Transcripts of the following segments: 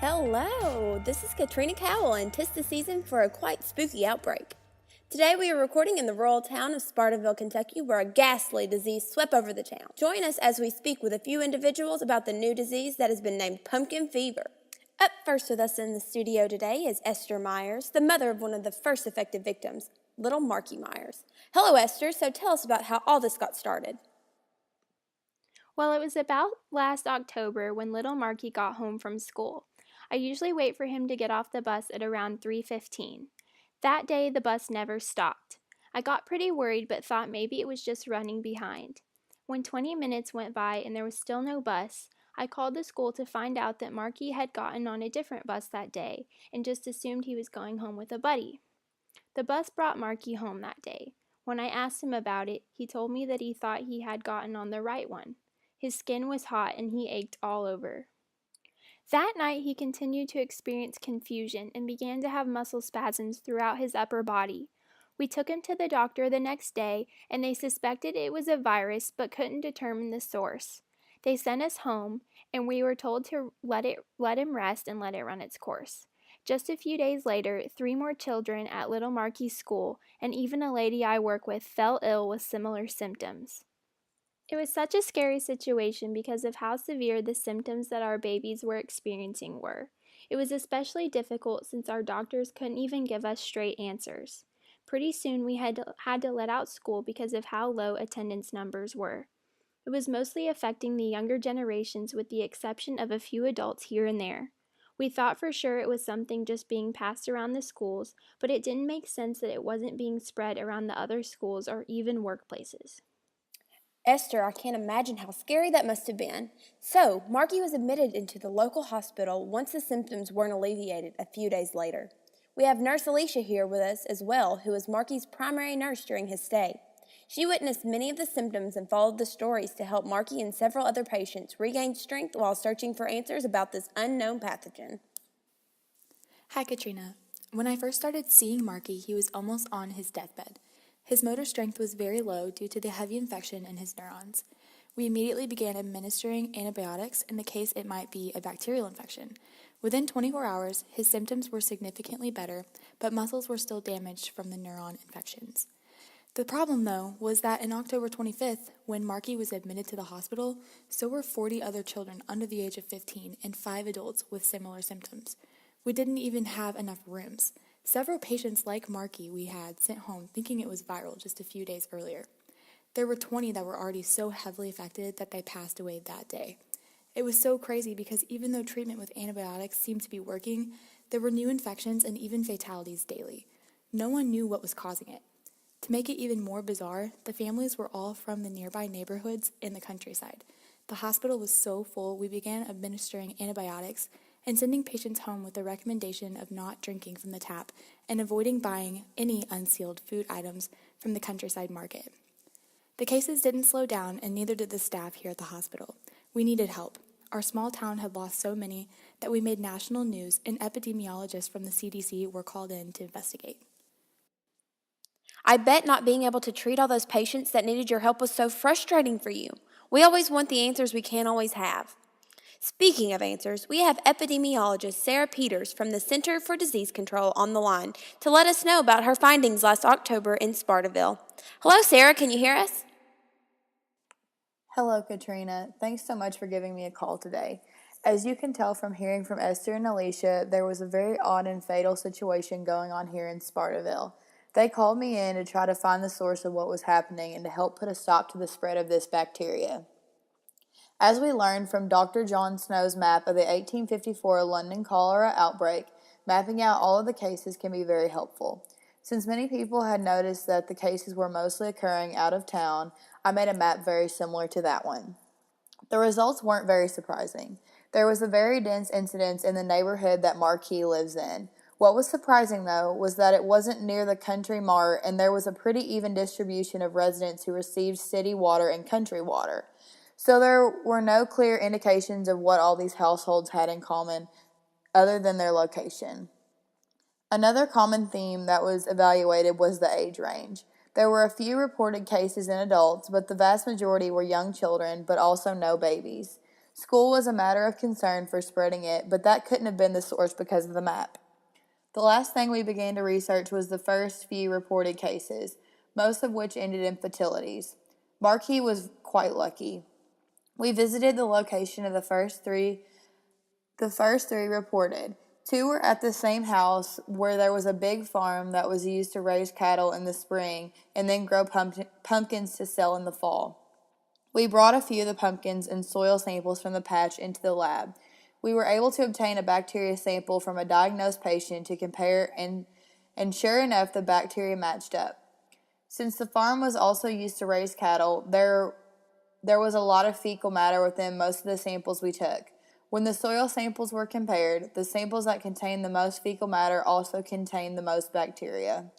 Hello, this is Katrina Cowell, and 'tis the season for a quite spooky outbreak. Today we are recording in the rural town of Spartaville, Kentucky, where a ghastly disease swept over the town. Join us as we speak with a few individuals about the new disease that has been named pumpkin fever. Up first with us in the studio today is Esther Myers, the mother of one of the first affected victims, little Marky Myers. Hello, Esther. So tell us about how all this got started. Well, it was about last October when little Marky got home from school. I usually wait for him to get off the bus at around 3:15. That day the bus never stopped. I got pretty worried but thought maybe it was just running behind. When 20 minutes went by and there was still no bus, I called the school to find out that Marky had gotten on a different bus that day and just assumed he was going home with a buddy. The bus brought Marky home that day. When I asked him about it, he told me that he thought he had gotten on the right one. His skin was hot and he ached all over. That night, he continued to experience confusion and began to have muscle spasms throughout his upper body. We took him to the doctor the next day, and they suspected it was a virus but couldn't determine the source. They sent us home, and we were told to let him rest and let it run its course. Just a few days later, 3 more children at Little Marky's school, and even a lady I work with, fell ill with similar symptoms. It was such a scary situation because of how severe the symptoms that our babies were experiencing were. It was especially difficult since our doctors couldn't even give us straight answers. Pretty soon we had to let out school because of how low attendance numbers were. It was mostly affecting the younger generations with the exception of a few adults here and there. We thought for sure it was something just being passed around the schools, but it didn't make sense that it wasn't being spread around the other schools or even workplaces. Esther, I can't imagine how scary that must have been. So, Marky was admitted into the local hospital once the symptoms weren't alleviated a few days later. We have Nurse Alicia here with us as well, who was Marky's primary nurse during his stay. She witnessed many of the symptoms and followed the stories to help Marky and several other patients regain strength while searching for answers about this unknown pathogen. Hi, Katrina. When I first started seeing Marky, he was almost on his deathbed. His motor strength was very low due to the heavy infection in his neurons. We immediately began administering antibiotics in the case it might be a bacterial infection. Within 24 hours, his symptoms were significantly better, but muscles were still damaged from the neuron infections. The problem, though, was that on October 25th, when Marky was admitted to the hospital, so were 40 other children under the age of 15 and 5 adults with similar symptoms. We didn't even have enough rooms. Several patients like Marky we had sent home thinking it was viral just a few days earlier. There were 20 that were already so heavily affected that they passed away that day. It was so crazy because even though treatment with antibiotics seemed to be working, there were new infections and even fatalities daily. No one knew what was causing it. To make it even more bizarre, the families were all from the nearby neighborhoods in the countryside. The hospital was so full we began administering antibiotics and sending patients home with the recommendation of not drinking from the tap and avoiding buying any unsealed food items from the countryside market. The cases didn't slow down, and neither did the staff here at the hospital. We needed help. Our small town had lost so many that we made national news, and epidemiologists from the CDC were called in to investigate. I bet not being able to treat all those patients that needed your help was so frustrating for you. We always want the answers we can't always have. Speaking of answers, we have epidemiologist Sarah Peters from the Center for Disease Control on the line to let us know about her findings last October in Spartaville. Hello, Sarah, can you hear us? Hello, Katrina. Thanks so much for giving me a call today. As you can tell from hearing from Esther and Alicia, there was a very odd and fatal situation going on here in Spartaville. They called me in to try to find the source of what was happening and to help put a stop to the spread of this bacteria. As we learned from Dr. John Snow's map of the 1854 London cholera outbreak, mapping out all of the cases can be very helpful. Since many people had noticed that the cases were mostly occurring out of town, I made a map very similar to that one. The results weren't very surprising. There was a very dense incidence in the neighborhood that Marquis lives in. What was surprising, though, was that it wasn't near the country mart, and there was a pretty even distribution of residents who received city water and country water. So there were no clear indications of what all these households had in common other than their location. Another common theme that was evaluated was the age range. There were a few reported cases in adults, but the vast majority were young children, but also no babies. School was a matter of concern for spreading it, but that couldn't have been the source because of the map. The last thing we began to research was the first few reported cases, most of which ended in fatalities. Markey was quite lucky. We visited the location of the first three reported. 2 were at the same house where there was a big farm that was used to raise cattle in the spring and then grow pumpkins to sell in the fall. We brought a few of the pumpkins and soil samples from the patch into the lab. We were able to obtain a bacteria sample from a diagnosed patient to compare, and sure enough, the bacteria matched up. Since the farm was also used to raise cattle, there was a lot of fecal matter within most of the samples we took. When the soil samples were compared, the samples that contained the most fecal matter also contained the most bacteria.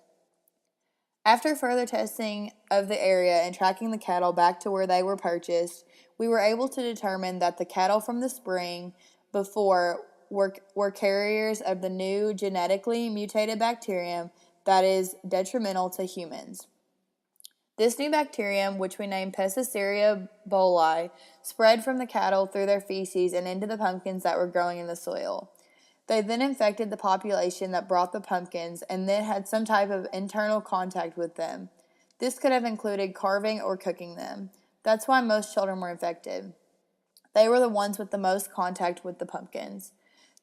After further testing of the area and tracking the cattle back to where they were purchased, we were able to determine that the cattle from the spring before were carriers of the new genetically mutated bacterium that is detrimental to humans. This new bacterium, which we named Pesticeria boli, spread from the cattle through their feces and into the pumpkins that were growing in the soil. They then infected the population that brought the pumpkins and then had some type of internal contact with them. This could have included carving or cooking them. That's why most children were infected. They were the ones with the most contact with the pumpkins.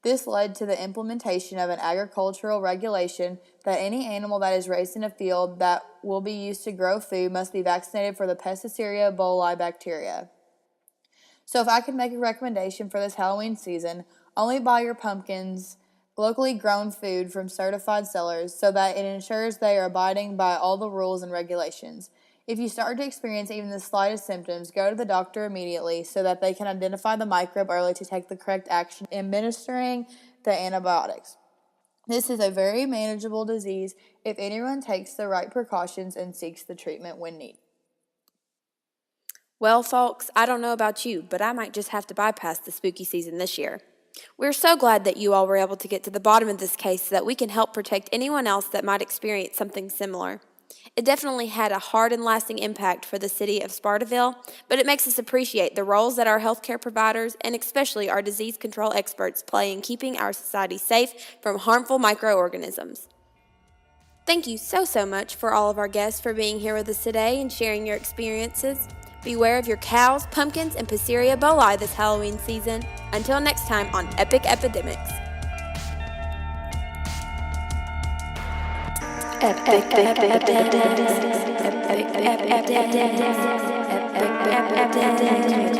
This led to the implementation of an agricultural regulation that any animal that is raised in a field that will be used to grow food must be vaccinated for the Pesticeria boli bacteria. So if I could make a recommendation for this Halloween season, only buy your pumpkins locally grown food from certified sellers so that it ensures they are abiding by all the rules and regulations. If you start to experience even the slightest symptoms, go to the doctor immediately so that they can identify the microbe early to take the correct action in administering the antibiotics. This is a very manageable disease if anyone takes the right precautions and seeks the treatment when needed. Well, folks, I don't know about you, but I might just have to bypass the spooky season this year. We're so glad that you all were able to get to the bottom of this case so that we can help protect anyone else that might experience something similar. It definitely had a hard and lasting impact for the city of Spartaville, but it makes us appreciate the roles that our healthcare providers and especially our disease control experts play in keeping our society safe from harmful microorganisms. Thank you so much for all of our guests for being here with us today and sharing your experiences. Beware of your cows, pumpkins, and Pesticeria boli this Halloween season. Until next time on Epic Epidemics. Epic Epidemics. Epic Epidemics. Epic Epidemics.